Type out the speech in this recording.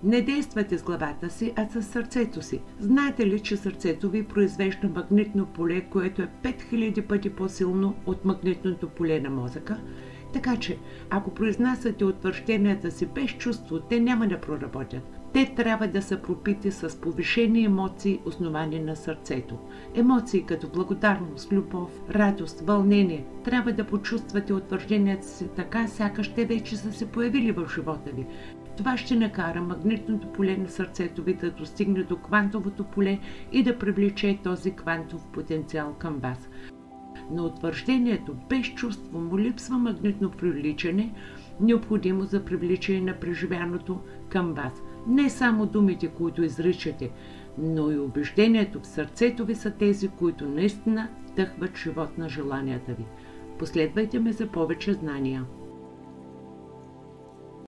Не действате с главата си, а с сърцето си. Знаете ли, че сърцето ви произвежда магнитно поле, което е 5000 пъти по-силно от магнитното поле на мозъка? Така че, ако произнасяте утвържденията си без чувство, те няма да проработят. Те трябва да са пропити с повишени емоции, основани на сърцето. Емоции като благодарност, любов, радост, вълнение. Трябва да почувствате утвържденията си така, сякаш те вече са се появили в живота ви. Това ще накара магнитното поле на сърцето ви да достигне до квантовото поле и да привлече този квантов потенциал към вас. На утвърждението без чувство му липсва магнитно привличане, необходимо за привличане на преживяното към вас. Не само думите, които изричате, но и убеждението в сърцето ви са тези, които наистина вдъхват живот на желанията ви. Последвайте ме за повече знания.